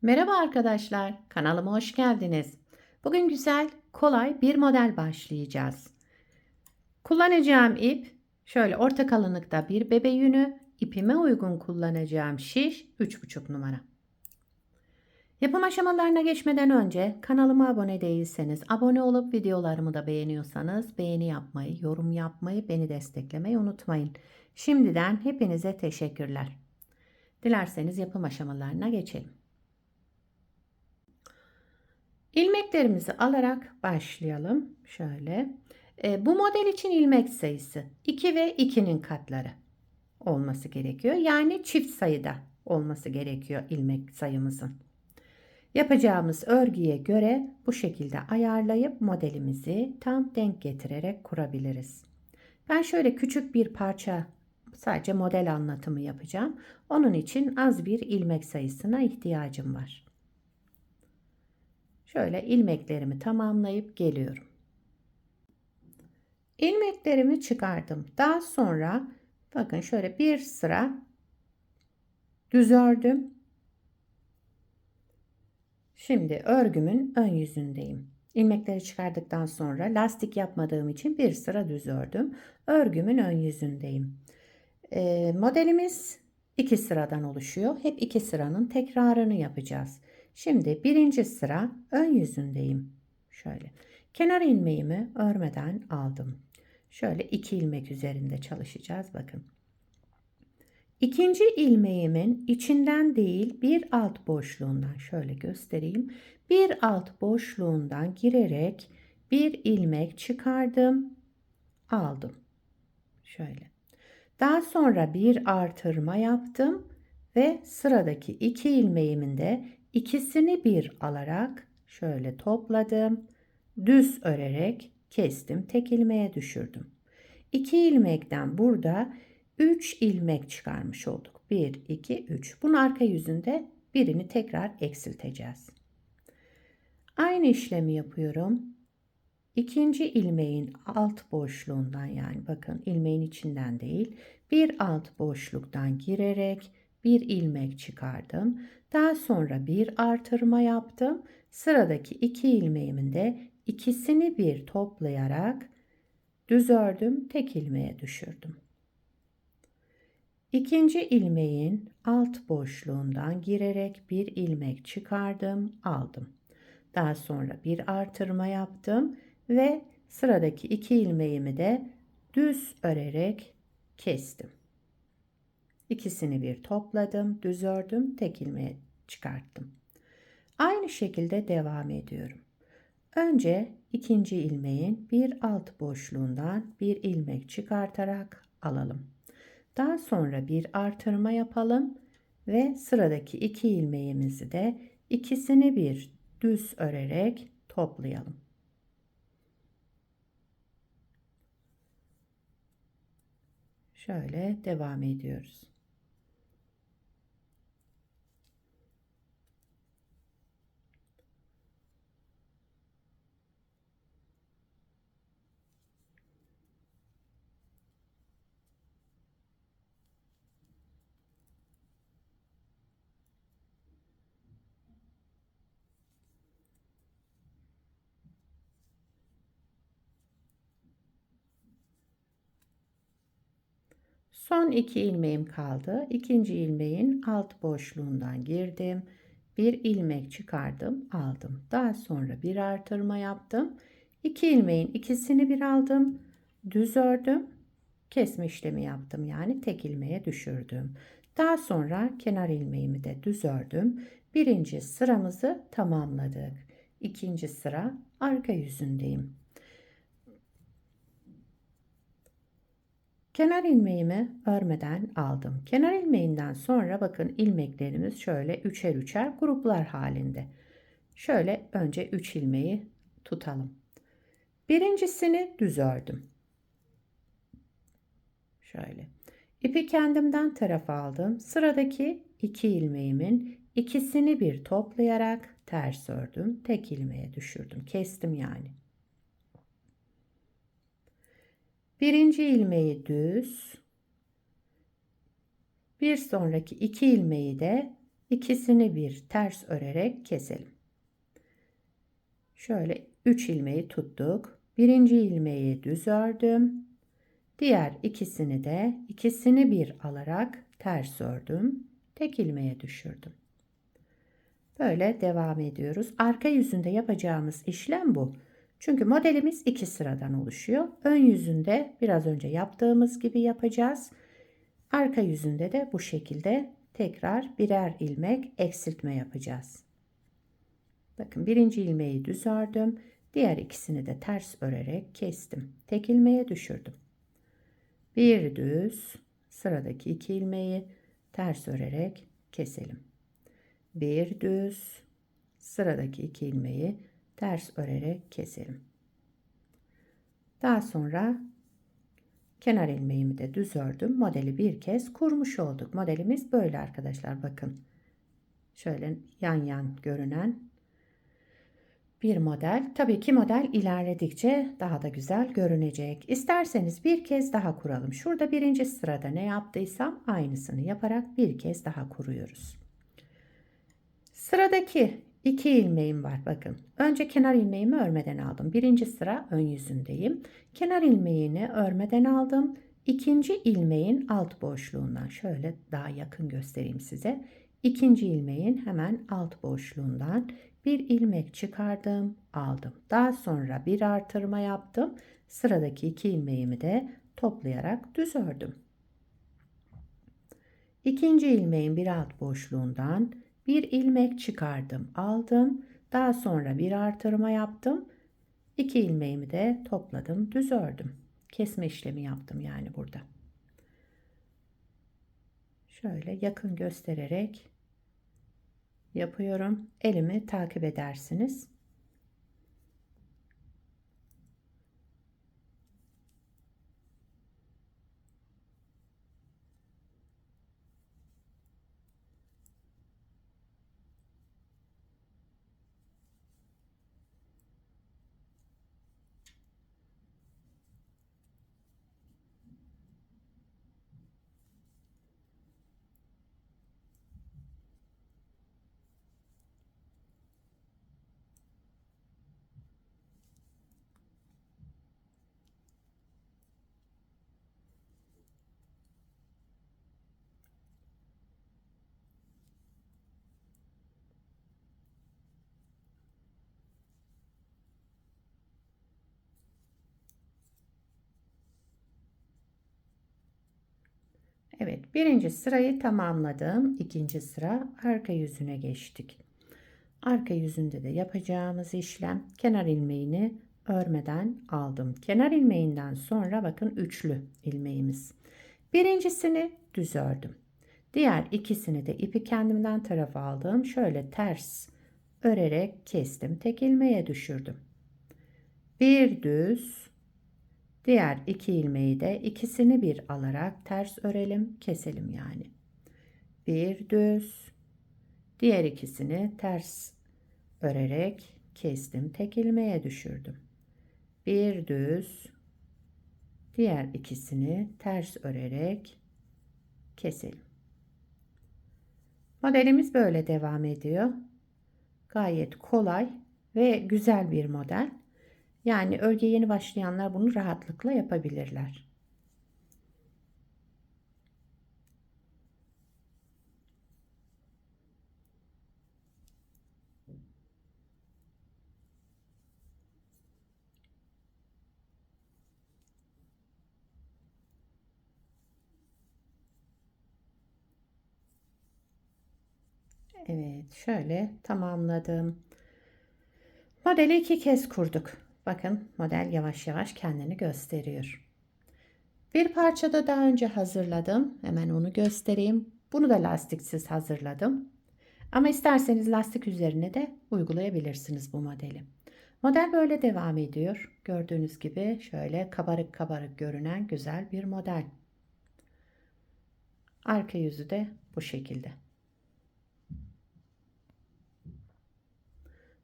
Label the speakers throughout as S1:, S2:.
S1: Merhaba arkadaşlar, kanalıma hoş geldiniz. Bugün güzel, kolay bir model başlayacağız. Kullanacağım ip şöyle orta kalınlıkta bir bebe yünü, ipime uygun kullanacağım şiş 3,5 numara. Yapım aşamalarına geçmeden önce kanalıma abone değilseniz, abone olup videolarımı da beğeniyorsanız beğeni yapmayı, yorum yapmayı, beni desteklemeyi unutmayın. Şimdiden hepinize teşekkürler. Dilerseniz yapım aşamalarına geçelim. İlmeklerimizi alarak başlayalım. Şöyle. Bu model için ilmek sayısı 2 ve 2'nin katları olması gerekiyor. Yani çift sayıda olması gerekiyor ilmek sayımızın. Yapacağımız örgüye göre bu şekilde ayarlayıp modelimizi tam denk getirerek kurabiliriz. Ben şöyle küçük bir parça sadece model anlatımı yapacağım. Onun için az bir ilmek sayısına ihtiyacım var. Şöyle ilmeklerimi tamamlayıp geliyorum. İlmeklerimi çıkardım. Daha sonra bakın şöyle bir sıra düz ördüm. Şimdi örgümün ön yüzündeyim. İlmekleri çıkardıktan sonra lastik yapmadığım için bir sıra düz ördüm. Örgümün ön yüzündeyim. Modelimiz 2 sıradan oluşuyor. Hep 2 sıranın tekrarını yapacağız. Şimdi birinci sıra ön yüzündeyim. Şöyle kenar ilmeğimi örmeden aldım. Şöyle 2 ilmek üzerinde çalışacağız. Bakın. İkinci ilmeğimin içinden değil bir alt boşluğundan şöyle göstereyim. Bir alt boşluğundan girerek bir ilmek çıkardım, aldım. Şöyle. Daha sonra bir artırma yaptım ve sıradaki 2 ilmeğimin de ikisini bir alarak şöyle topladım. Düz örerek kestim. Tek ilmeğe düşürdüm. 2 ilmekten burada 3 ilmek çıkarmış olduk. 1, 2, 3. Bunun arka yüzünde birini tekrar eksilteceğiz. Aynı işlemi yapıyorum. İkinci ilmeğin alt boşluğundan yani bakın ilmeğin içinden değil bir alt boşluktan girerek bir ilmek çıkardım. Daha sonra bir artırma yaptım. Sıradaki 2 ilmeğimin de ikisini bir toplayarak düz ördüm, tek ilmeğe düşürdüm. İkinci ilmeğin alt boşluğundan girerek bir ilmek çıkardım, aldım. Daha sonra bir artırma yaptım ve sıradaki 2 ilmeğimi de düz örerek kestim. İkisini bir topladım, düz ördüm, tek ilmeğe çıkarttım. Aynı şekilde devam ediyorum. Önce ikinci ilmeğin bir alt boşluğundan bir ilmek çıkartarak alalım. Daha sonra bir artırma yapalım ve sıradaki 2 ilmeğimizi de ikisini bir düz örerek toplayalım. Şöyle devam ediyoruz. Son 2 ilmeğim kaldı. İkinci ilmeğin alt boşluğundan girdim. Bir ilmek çıkardım, aldım. Daha sonra bir artırma yaptım. 2 ilmeğin ikisini bir aldım. Düz ördüm. Kesme işlemi yaptım. Yani tek ilmeğe düşürdüm. Daha sonra kenar ilmeğimi de düz ördüm. Birinci sıramızı tamamladık. İkinci sıra arka yüzündeyim. Kenar ilmeğimi örmeden aldım. Kenar ilmeğinden sonra bakın ilmeklerimiz şöyle üçer üçer gruplar halinde. Şöyle önce 3 ilmeği tutalım. Birincisini düz ördüm. Şöyle. İpi kendimden tarafa aldım. Sıradaki 2 ilmeğimin ikisini bir toplayarak ters ördüm. Tek ilmeğe düşürdüm. Kestim yani. Birinci ilmeği düz, bir sonraki 2 ilmeği de İkisini bir ters örerek keselim. Şöyle 3 ilmeği tuttuk. Birinci ilmeği düz ördüm. Diğer ikisini bir alarak ters ördüm. Tek ilmeğe düşürdüm. Böyle devam ediyoruz. Arka yüzünde yapacağımız işlem bu. Çünkü modelimiz 2 sıradan oluşuyor. Ön yüzünde biraz önce yaptığımız gibi yapacağız. Arka yüzünde de bu şekilde tekrar birer ilmek eksiltme yapacağız. Bakın birinci ilmeği düz ördüm. Diğer ikisini de ters örerek kestim. Tek ilmeğe düşürdüm. Bir düz, sıradaki 2 ilmeği ters örerek keselim. Bir düz, sıradaki 2 ilmeği ters örerek keselim. Daha sonra kenar ilmeğimi de düz ördüm. Modeli bir kez kurmuş olduk. Modelimiz böyle arkadaşlar, bakın. Şöyle yan yan görünen bir model. Tabii ki model ilerledikçe daha da güzel görünecek. İsterseniz bir kez daha kuralım. Şurada birinci sırada ne yaptıysam aynısını yaparak bir kez daha kuruyoruz. Sıradaki 2 ilmeğim var, bakın. Önce kenar ilmeğimi örmeden aldım. Birinci sıra ön yüzündeyim. Kenar ilmeğini örmeden aldım. İkinci ilmeğin alt boşluğundan şöyle daha yakın göstereyim size. İkinci ilmeğin hemen alt boşluğundan bir ilmek çıkardım, aldım. Daha sonra bir artırma yaptım. Sıradaki 2 ilmeğimi de toplayarak düz ördüm. İkinci ilmeğin bir alt boşluğundan bir ilmek çıkardım, aldım. Daha sonra bir artırma yaptım. 2 ilmeğimi de topladım, düz ördüm. Kesme işlemi yaptım yani burada. Şöyle yakın göstererek yapıyorum. Elimi takip edersiniz. Evet, birinci sırayı tamamladım. İkinci sıra arka yüzüne geçtik. Arka yüzünde de yapacağımız işlem, kenar ilmeğini örmeden aldım. Kenar ilmeğinden sonra bakın üçlü ilmeğimiz. Birincisini düz ördüm. Diğer ikisini de ipi kendimden tarafa aldım. Şöyle ters örerek kestim. Tek ilmeğe düşürdüm. Bir düz, diğer 2 ilmeği de ikisini bir alarak ters örelim, keselim yani. Bir düz, diğer ikisini ters örerek kestim. Tek ilmeğe düşürdüm. Bir düz, diğer ikisini ters örerek keselim. Modelimiz böyle devam ediyor. Gayet kolay ve güzel bir model. Yani örgüye yeni başlayanlar bunu rahatlıkla yapabilirler. Evet, şöyle tamamladım. Modeli 2 kez kurduk. Bakın model yavaş yavaş kendini gösteriyor. Bir parçada daha önce hazırladım. Hemen onu göstereyim. Bunu da lastiksiz hazırladım. Ama isterseniz lastik üzerine de uygulayabilirsiniz bu modeli. Model böyle devam ediyor. Gördüğünüz gibi şöyle kabarık kabarık görünen güzel bir model. Arka yüzü de bu şekilde.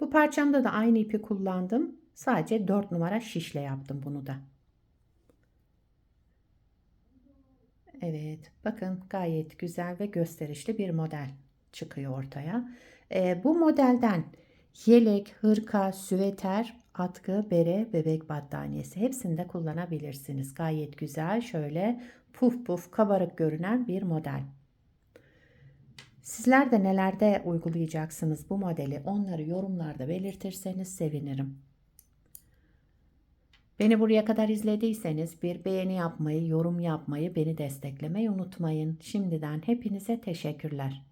S1: Bu parçamda da aynı ipi kullandım. Sadece 4 numara şişle yaptım bunu da. Evet, bakın gayet güzel ve gösterişli bir model. çıkıyor ortaya. Bu modelden yelek, hırka, süveter, atkı, bere, bebek battaniyesi hepsinde kullanabilirsiniz. Gayet güzel, şöyle puf puf kabarık görünen bir model. Sizler de nelerde uygulayacaksınız bu modeli? Onları yorumlarda belirtirseniz sevinirim. Beni buraya kadar izlediyseniz bir beğeni yapmayı, yorum yapmayı, beni desteklemeyi unutmayın. Şimdiden hepinize teşekkürler.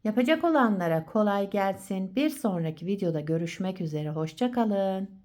S1: Yapacak olanlara kolay gelsin. Bir sonraki videoda görüşmek üzere. Hoşça kalın.